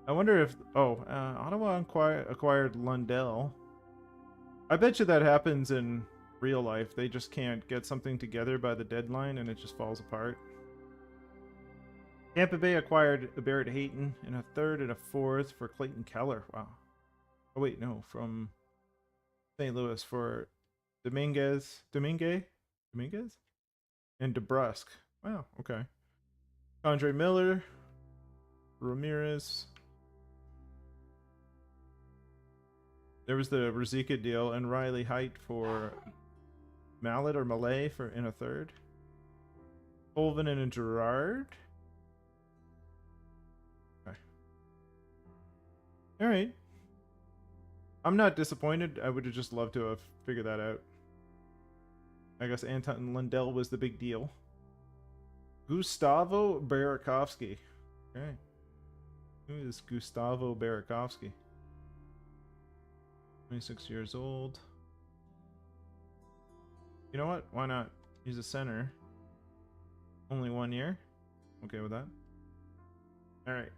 I wonder if... Oh, Ottawa acquired Lundell. I bet you that happens in real life. They just can't get something together by the deadline and it just falls apart. Tampa Bay acquired Barrett Hayton in a third and a fourth for Clayton Keller. Wow. Oh, wait, no. From St. Louis for Dominguez? And DeBrusque. Wow, okay. Andre Miller. Ramirez. There was the Ruzicka deal and Riley Height for Mallet or Malay for in a third. Colvin and Gerard. Okay. All right. I'm not disappointed. I would have just loved to have figured that out. I guess Anton Lundell was the big deal. Gustavo Burakovsky. Okay. Who is Gustavo Burakovsky? 26 years old. You know what? Why not? He's a center. Only 1 year. Okay with that. Alright.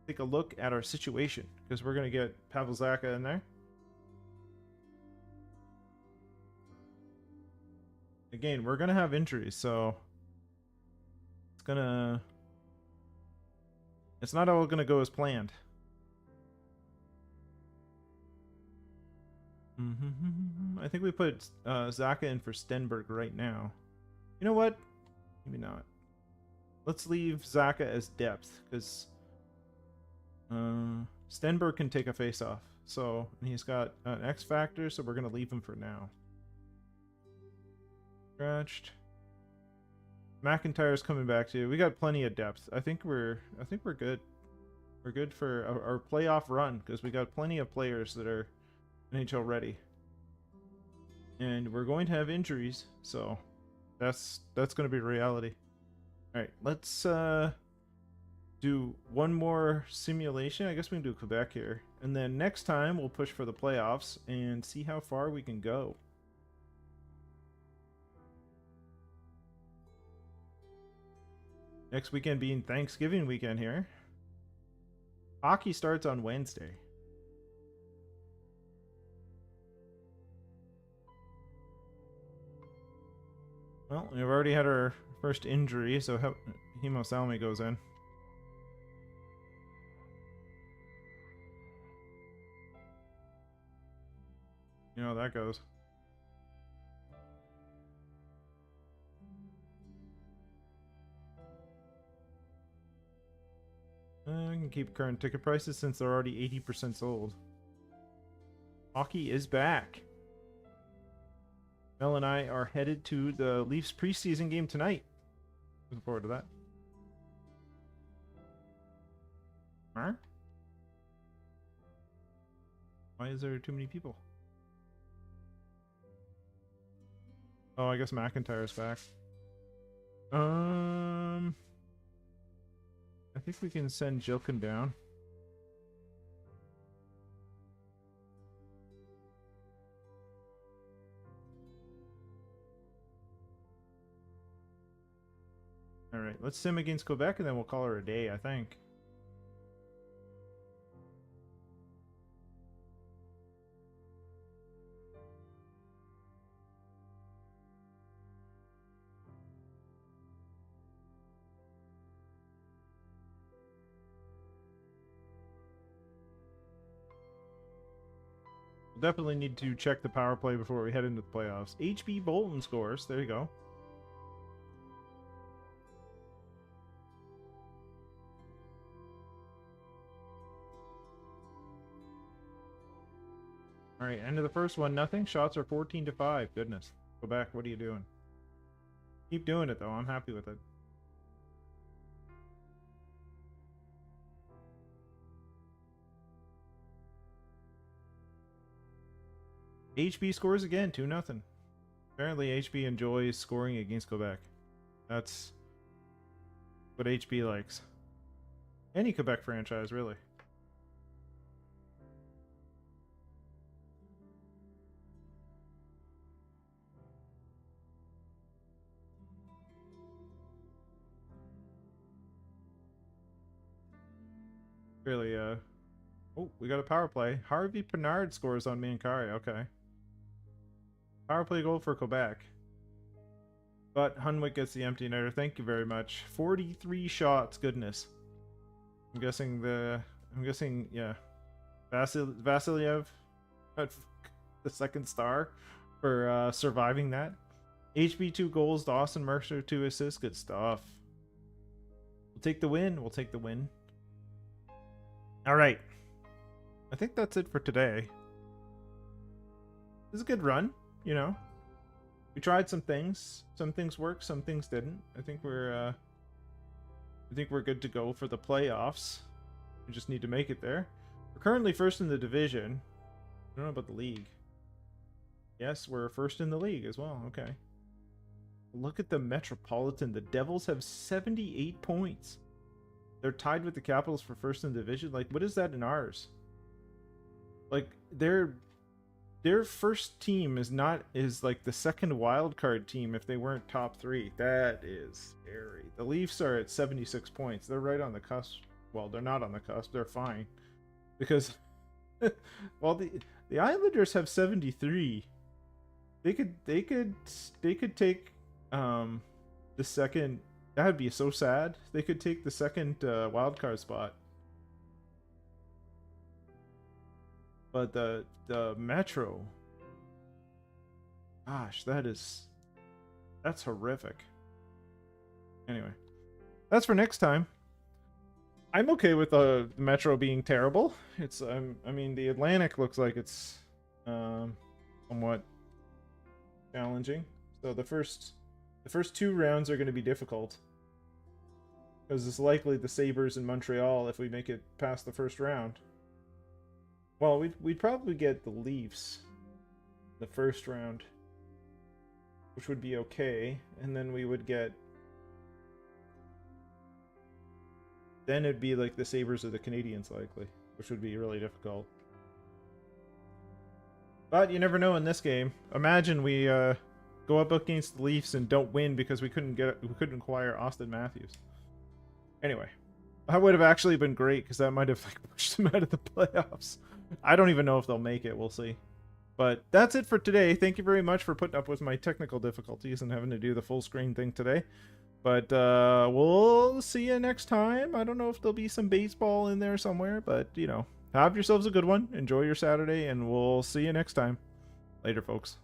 Take a look at our situation. Because we're going to get Pavel Zacha in there. Again, we're going to have injuries, so... It's not all going to go as planned. I think we put Zacha in for Stenberg right now. You know what? Maybe not. Let's leave Zacha as depth, because Stenberg can take a face-off. So he's got an X factor, so we're going to leave him for now. Scratched. McIntyre's coming back to you. We got plenty of depth. I think we're good. We're good for our playoff run because we got plenty of players that are NHL ready. And we're going to have injuries, so that's going to be reality. All right, let's do one more simulation. I guess we can do Quebec here. And then next time we'll push for the playoffs and see how far we can go. Next weekend being Thanksgiving weekend here. Hockey starts on Wednesday. Well, we've already had our first injury, so Hemo Salmi goes in. You know how that goes. I can keep current ticket prices since they're already 80% sold. Hockey is back. Mel and I are headed to the Leafs preseason game tonight. Looking forward to that. Huh? Why is there too many people? Oh, I guess McIntyre's back. I think we can send Jilkin down. All right, let's sim against Quebec, and then we'll call her a day, I think. We'll definitely need to check the power play before we head into the playoffs. H.B Bolton scores. There you go. All right, end of the first one, nothing. Shots are 14-5. Goodness. Quebec, what are you doing? Keep doing it, though. I'm happy with it. HB scores again, 2-0. Apparently, HB enjoys scoring against Quebec. That's what HB likes. Any Quebec franchise, really. Really, oh, we got a power play. Harvey Pinard scores on Mankari. Okay. Power play goal for Quebec. But Hunwick gets the empty netter. Thank you very much. 43 shots. Goodness. I'm guessing, yeah. Vasilyev got the second star for surviving that. HB 2 goals. Dawson Mercer 2 assists. Good stuff. We'll take the win. We'll take the win. All right. I think that's it for today. This is a good run, you know. We tried some things. Some things worked, some things didn't. I think we're good to go for the playoffs. We just need to make it there. We're currently first in the division. I don't know about the league. Yes, we're first in the league as well. Okay. Look at the Metropolitan. The Devils have 78 points. They're tied with the Capitals for first in the division. Like, what is that in ours? Like, their first team is like the second wild card team if they weren't top 3. That is scary. The Leafs are at 76 points. They're right on the cusp. Well, they're not on the cusp. They're fine. Because well, the Islanders have 73. They could take the second. That would be so sad. They could take the second wild card spot. But the Metro, gosh, that's horrific. Anyway, that's for next time. I'm okay with the Metro being terrible. It's I mean, the Atlantic looks like it's somewhat challenging. So the first 2 rounds are going to be difficult. Because it's likely the Sabres in Montreal if we make it past the first round. Well, we'd probably get the Leafs the first round, which would be okay, and then we would get. Then it'd be like the Sabres or the Canadiens likely, which would be really difficult. But you never know in this game. Imagine we go up against the Leafs and don't win because we couldn't acquire Austin Matthews. Anyway, that would have actually been great because that might have like pushed them out of the playoffs. I don't even know if they'll make it. We'll see. But that's it for today. Thank you very much for putting up with my technical difficulties and having to do the full screen thing today. But we'll see you next time. I don't know if there'll be some baseball in there somewhere, but you know, have yourselves a good one. Enjoy your Saturday, and we'll see you next time. Later, folks.